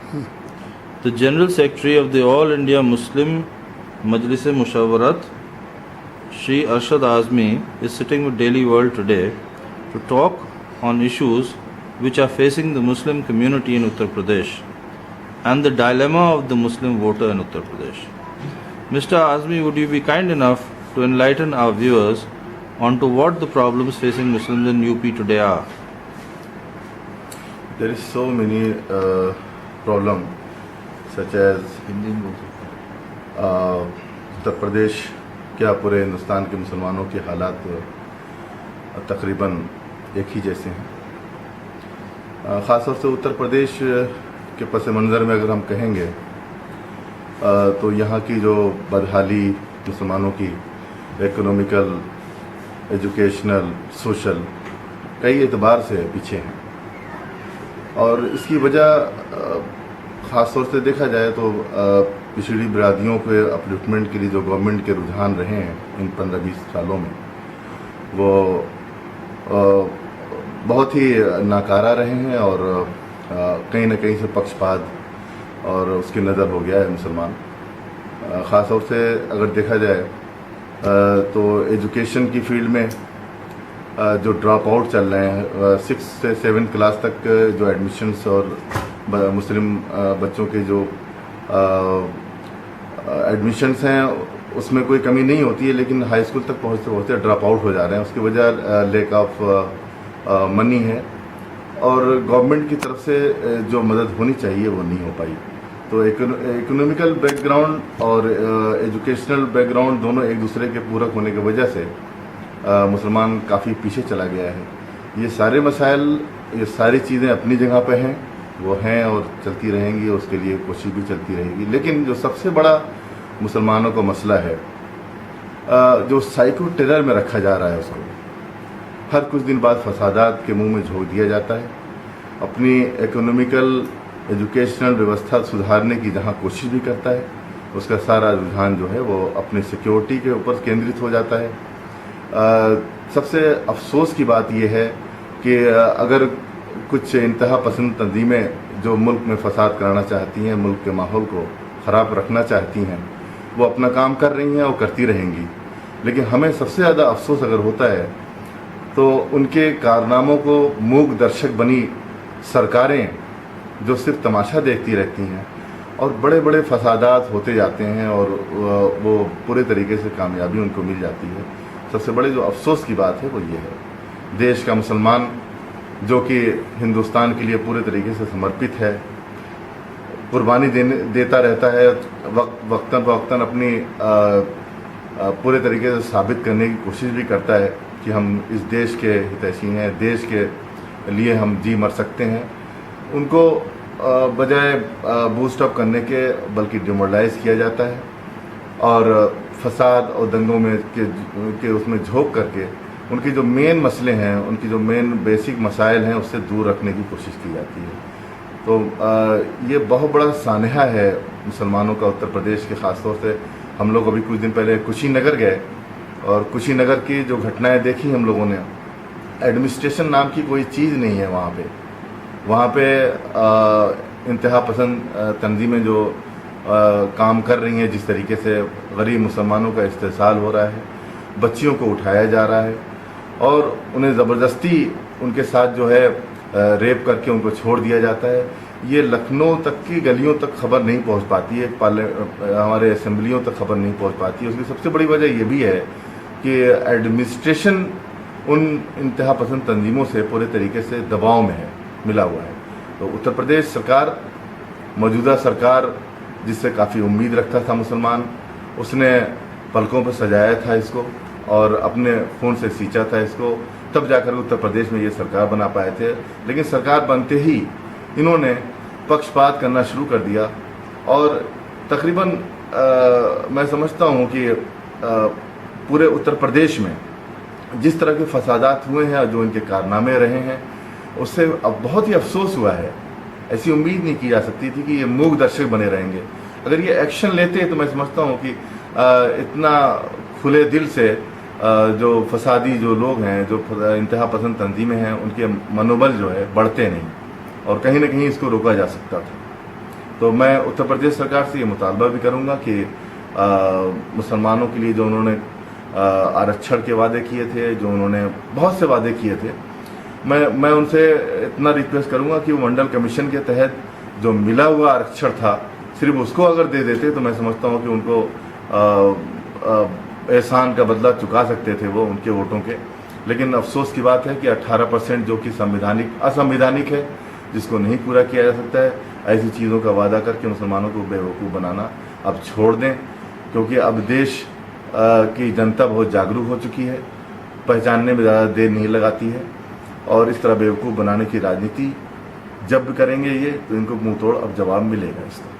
The General Secretary of the All India Muslim Majlis-e-Mushawarat, Shri Arshad Azmi, is sitting with Daily World today to talk on issues which are facing the Muslim community in Uttar Pradesh and the dilemma of the Muslim voter in Uttar Pradesh. Mr. Azmi, would you be kind enough to enlighten our viewers onto what the problems facing Muslims in UP today are? There is so many problems such as Uttar Pradesh क्या पूरे हिंदुस्तान के मुसलमानों के हालात तकरीबन एक ही जैसे हैं। ख़ास तौर से उत्तर प्रदेश के पस मंज़र में अगर हम कहेंगे तो यहाँ की जो बदहाली मुसलमानों की इकोनॉमिकल, एजुकेशनल, सोशल कई एतबार से पीछे हैं और इसकी वजह ख़ास तौर से देखा जाए तो पिछड़ी बिरादियों के अपलिफ्टमेंट के लिए जो गवर्नमेंट के रुझान रहे हैं इन 15-20 सालों में वो बहुत ही नाकारा रहे हैं और कहीं ना कहीं से पक्षपात और उसकी नज़र हो गया है मुसलमान। ख़ास तौर से अगर देखा जाए तो एजुकेशन की फील्ड में जो ड्रॉप आउट चल रहे हैं 6 से 7 क्लास तक जो एडमिशन्स और मुस्लिम बच्चों के जो एडमिशन्स हैं उसमें कोई कमी नहीं होती है, लेकिन हाई स्कूल तक पहुँचते पहुँचते ड्रॉप आउट हो जा रहे हैं। उसकी वजह लैक ऑफ मनी है और गवर्नमेंट की तरफ से जो मदद होनी चाहिए वो नहीं हो पाई। तो इकोनॉमिकल बैकग्राउंड और एजुकेशनल बैकग्राउंड दोनों एक दूसरे के पूरक होने की वजह से मुसलमान काफ़ी पीछे चला गया है। ये सारे मसाइल, ये सारी चीज़ें अपनी जगह पे हैं, वो हैं और चलती रहेंगी, उसके लिए कोशिश भी चलती रहेगी। लेकिन जो सबसे बड़ा मुसलमानों का मसला है जो साइको टेरर में रखा जा रहा है, उसको हर कुछ दिन बाद फसादात के मुंह में झोंक दिया जाता है। अपनी इकोनॉमिकल, एजुकेशनल व्यवस्था सुधारने की जहाँ कोशिश भी करता है उसका सारा रुझान जो है वो अपनी सिक्योरिटी के ऊपर केंद्रित हो जाता है। सबसे अफसोस की बात यह है कि अगर कुछ इंतहा पसंद तंजीमें जो मुल्क में फसाद कराना चाहती हैं, मुल्क के माहौल को ख़राब रखना चाहती हैं, वो अपना काम कर रही हैं और करती रहेंगी। लेकिन हमें सबसे ज़्यादा अफसोस अगर होता है तो उनके कारनामों को मूक दर्शक बनी सरकारें जो सिर्फ तमाशा देखती रहती हैं और बड़े बड़े फसादात होते जाते हैं और वो पूरे तरीके से कामयाबी उनको मिल जाती है। सबसे बड़े जो अफसोस की बात है वो ये है, देश का मुसलमान जो कि हिंदुस्तान के लिए पूरे तरीके से समर्पित है, कुर्बानी देता रहता है, वक्तन फ़वक्तन अपनी पूरे तरीके से साबित करने की कोशिश भी करता है कि हम इस देश के हितैषी हैं, देश के लिए हम जी मर सकते हैं। उनको बजाय बूस्ट अप करने के बल्कि डिमोरलाइज किया जाता है और फसाद और दंगों में के उसमें झोंक करके उनके जो मेन मसले हैं, उनकी जो मेन बेसिक मसाइल हैं उससे दूर रखने की कोशिश की जाती है। तो ये बहुत बड़ा सानहा है मुसलमानों का उत्तर प्रदेश के। ख़ास तौर से हम लोग अभी कुछ दिन पहले कुशीनगर गए और कुशीनगर की जो घटनाएं देखी हम लोगों ने, एडमिनिस्ट्रेशन नाम की कोई चीज़ नहीं है वहाँ पे इंतहा पसंद तंजीमें जो काम कर रही हैं, जिस तरीके से गरीब मुसलमानों का इस्तेसाल हो रहा है, बच्चियों को उठाया जा रहा है और उन्हें ज़बरदस्ती उनके साथ जो है रेप करके उनको छोड़ दिया जाता है। ये लखनऊ तक की गलियों तक खबर नहीं पहुंच पाती है, हमारे असेंबलियों तक खबर नहीं पहुंच पाती है। उसकी सबसे बड़ी वजह ये भी है कि एडमिनिस्ट्रेशन उन इंतहा पसंद तंजीमों से पूरे तरीके से दबाव में है, मिला हुआ है। तो उत्तर प्रदेश सरकार, मौजूदा सरकार जिससे काफ़ी उम्मीद रखता था मुसलमान, उसने पलकों पर सजाया था इसको और अपने खून से सींचा था इसको, तब जाकर उत्तर प्रदेश में ये सरकार बना पाए थे। लेकिन सरकार बनते ही इन्होंने पक्षपात करना शुरू कर दिया और तकरीबन मैं समझता हूँ कि पूरे उत्तर प्रदेश में जिस तरह के फसादात हुए हैं और जो इनके कारनामे रहे हैं उससे अब बहुत ही अफसोस हुआ है। ऐसी उम्मीद नहीं की जा सकती थी कि ये मूक दर्शक बने रहेंगे। अगर ये एक्शन लेते तो मैं समझता हूँ कि इतना खुले दिल से जो फसादी जो लोग हैं, जो इंतहा पसंद तंजीमें हैं, उनके मनोबल जो है बढ़ते नहीं और कहीं ना कहीं इसको रोका जा सकता था। تو میں اتر پردیش سرکار سے یہ مطالبہ بھی کروں گا کہ مسلمانوں کے لیے جو انہوں نے آرکشن کے وعدے کیے تھے، جو انہوں نے بہت سے وعدے کیے تھے، میں ان سے اتنا ریکویسٹ کروں گا کہ وہ منڈل کمیشن کے تحت جو ملا ہوا آرکشن تھا صرف اس کو اگر دے دیتے تو میں سمجھتا ہوں کہ ان کو احسان کا بدلہ چکا سکتے تھے وہ ان کے ووٹوں کے. لیکن افسوس کی بات ہے کہ 18% جو کہ اسنویدھانک ہے، جس کو نہیں پورا کیا جا سکتا ہے، ایسی چیزوں کا وعدہ کر کے مسلمانوں کو بیوقوف بنانا اب چھوڑ دیں، کیونکہ اب دیش کی جنتا بہت جاگروک ہو چکی ہے، پہچاننے میں زیادہ دیر نہیں لگاتی ہے، اور اس طرح بیوقوف بنانے کی راجنیتی جب کریں گے یہ تو ان کو منہ توڑ اب جواب ملے گا اس کا.